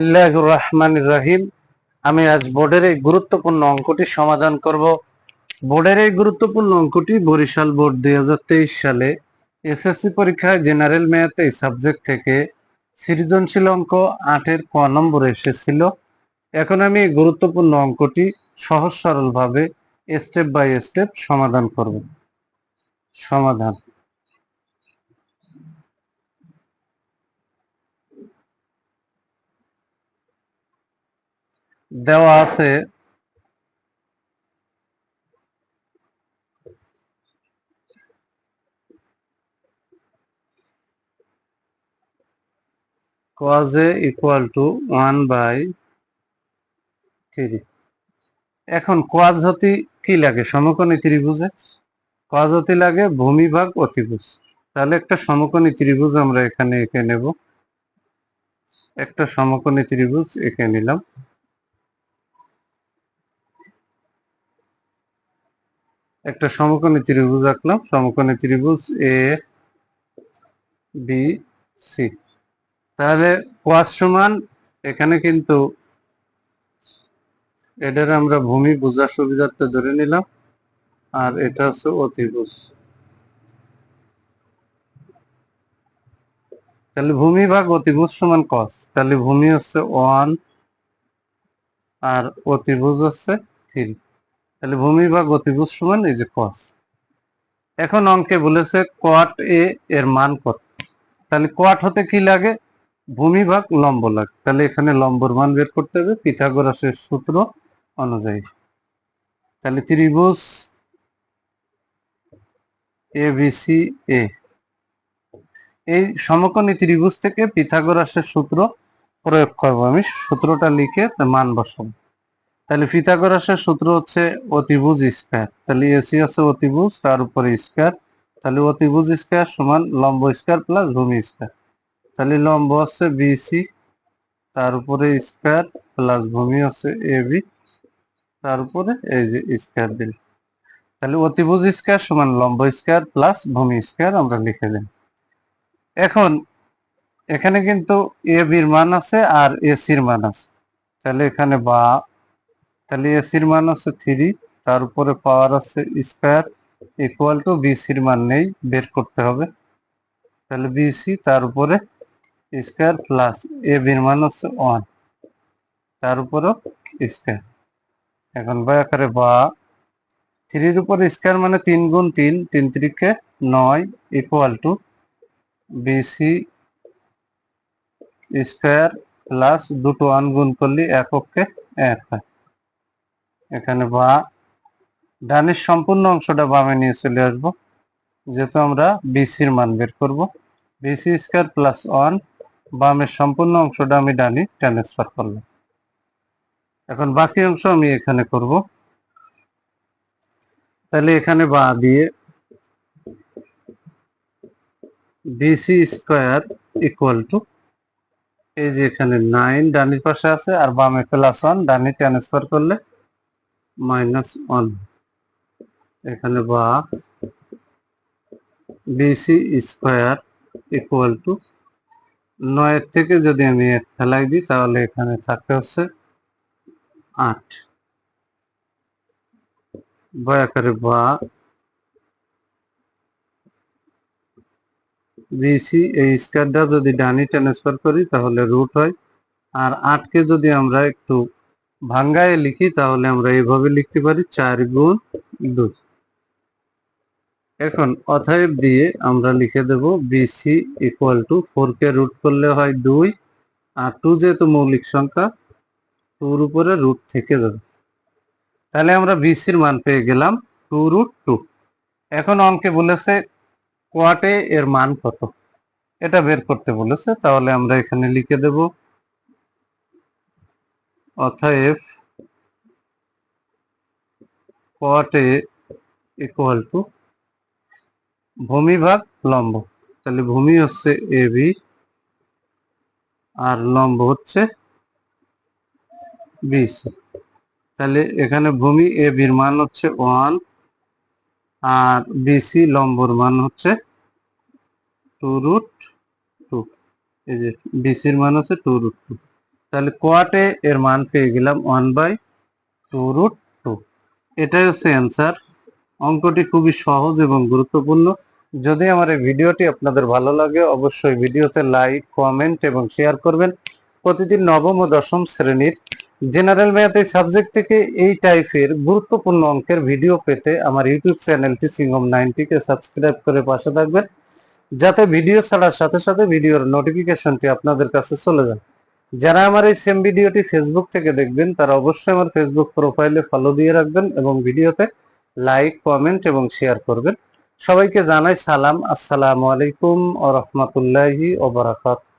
বিসমিল্লাহির রহমানির রহিম। আমি আজ বোর্ডের এই গুরুত্বপূর্ণ অঙ্কটি সমাধান করব। বোর্ডের এই গুরুত্বপূর্ণ অঙ্কটি বরিশাল বোর্ড 2023 সালে এসএসসি পরীক্ষায় জেনারেল ম্যাথ এই সাবজেক্ট থেকে সৃজনশীল অঙ্ক 8-এর ক নম্বরে এসেছিল। এখন আমি এই গুরুত্বপূর্ণ অঙ্কটি সহজ সরলভাবে স্টেপ বাই স্টেপ সমাধান করব। সমাধান দেওয়া আছে cos a equal to 1/3। এখন কোয়াজ হতে কি লাগে সমকোণী ত্রিভুজে? কোয়াজ হতে লাগে ভূমি ভাগ অতিভুজ। তাহলে একটা সমকোণী ত্রিভুজ আমরা এখানে এঁকে নেব। একটা সমকোণী ত্রিভুজ এঁকে নিলাম। একটা সমকোণী ত্রিভুজ আঁকলাম। সমকোণী ত্রিভুজ এ বি সি। তাহলে কোয়াজ সমান এখানে কিন্তু এটার আমরা ভূমি বোঝার সুবিধার্থে ধরে নিলাম, আর এটা হচ্ছে অতিভুজ। তাহলে ভূমি ভাগ অতিভুজ সমান কস। তাহলে ভূমি হচ্ছে 1 আর অতিভুজ হচ্ছে 3। তাহলে ভূমি ভাগ অতিভুজ সমান এই যে কস। এখন অঙ্কে বলেছে কোয়াট এ এর মান কত। তাহলে কোয়াট হতে কি লাগে? ভূমি ভাগ লম্ব লাগে। তাহলে এখানে লম্বর মান বের করতে হবে পিথাগোরাসের সূত্র অনুযায়ী। তাহলে ত্রিভুজ এ বি সি এ, এই সমকোণী ত্রিভুজ থেকে পিথাগোরাসের সূত্র প্রয়োগ করবো। আমি সূত্রটা লিখে মান বসাবো। তাহলে পিথাগোরাসের সূত্র হচ্ছে অতিভুজ স্কয়ার। তাহলে এসি হচ্ছে অতিভুজ, তার উপরে স্কয়ার। তাহলে অতিভুজ স্কয়ার সমান লম্ব স্কয়ার প্লাস ভূমি স্কয়ার। তাহলে লম্ব হচ্ছে বিসি, তার উপরে স্কয়ার প্লাস ভূমি হচ্ছে এবি, তার উপরে এই যে স্কয়ার দিল। তাহলে অতিভুজ স্কয়ার সমান লম্ব স্কয়ার প্লাস ভূমি স্কয়ার আমরা লিখে দিন। এখন এখানে কিন্তু এবির মান আছে আর এসির মান আছে। তাহলে এখানে বা, তাহলে এসির মান হচ্ছে 3, তার উপরে পাওয়ার আছে স্কয়ার ইকুয়াল টু বিসির মান নেই, বের করতে হবে। তাহলে বিসি তার উপরে স্কয়ার প্লাস এবির মান হচ্ছে 1, তার উপরও স্কয়ার। এখন বা আকারে বা 3-র উপরে স্কয়ার মানে 3 গুণ 3, 3 3-কে 9 equal to BC square plus দুটো 1 গুণ করলে এককে 1 হয়। এখানে বা ডানের সম্পূর্ণ অংশটা বামে নিয়ে চলে আসবো, যেহেতু আমরা বিসির মান বের করব। বিসি স্কয়ার প্লাস 1, বামের সম্পূর্ণ অংশটা আমি ডানে ট্রান্সফার করলাম। এখন বাকি অংশ আমি এখানে করব। তাহলে এখানে বা দিয়ে বিসি স্কয়ার ইকুয়াল টু, এই যে এখানে 9 ডানের পাশে আছে আর বামে প্লাস 1, ডানে ট্রান্সফার করলে -1। এখানে বা বিসি স্কয়ার ইকুয়াল টু 9 থেকে যদি আমি 1 ফেলাই দিই তাহলে এখানে থাকে হচ্ছে 8। বা আকারে বা বিসি এই স্কয়ারটা যদি ডানে ট্রান্সফার করি তাহলে রুট হয়, আর 8কে যদি আমরা একটু ভাঙ্গায় লিখি তাহলে আমরা এইভাবে লিখতে পারি 4 গুণ 2। এখন অতএব দিয়ে আমরা লিখে দেব বিসি ইকুয়াল টু 4কে রুট করলে হয় 2, আর 2 যেহেতু মৌলিক সংখ্যা 2-র উপরে রুট থেকে যাবে। তাহলে আমরা বিসির মান পেয়ে গেলাম 2√2। এখন অঙ্কে বলেছে কোয়াটে এর মান কত, এটা বের করতে বলেছে। তাহলে আমরা এখানে লিখে দেব অতএব কোয়াটে ইকুয়াল টু ভূমি ভাগ লম্ব। তাহলে ভূমি হচ্ছে এবি আর লম্ব হচ্ছে বিসি। তাহলে এখানে ভূমি এবির মান হচ্ছে 1 আর বিসি লম্বর মান হচ্ছে 2√2। এই যে বিসির মান হচ্ছে 2√2। তাহলে কোয়াটে এর মান পেয়ে গেলাম 1/2√2। এটাই হচ্ছে অ্যান্সার। অঙ্কটি খুবই সহজ এবং গুরুত্বপূর্ণ। যদি আমার এই ভিডিওটি আপনাদের ভালো লাগে অবশ্যই ভিডিওতে লাইক, কমেন্ট এবং শেয়ার করবেন। প্রতিদিন নবম ও দশম শ্রেণীর জেনারেল ম্যাথ এই সাবজেক্ট থেকে এই টাইপের গুরুত্বপূর্ণ অঙ্কের ভিডিও পেতে আমার ইউটিউব চ্যানেল টিচিং হোম 90 কে সাবস্ক্রাইব করে পাশে থাকবেন, যাতে ভিডিও ছাড়ার সাথে সাথে ভিডিওর নোটিফিকেশনটি আপনাদের কাছে চলে যায়। যারা আমার এই সেম ভিডিওটি ফেসবুক থেকে দেখবেন তারা অবশ্যই আমার ফেসবুক প্রোফাইলে ফলো দিয়ে রাখবেন এবং ভিডিওতে লাইক, কমেন্ট এবং শেয়ার করবেন। সবাইকে জানাই সালাম, আসসালামু আলাইকুম ওয়া রাহমাতুল্লাহি ওয়া বারাকাতুহু।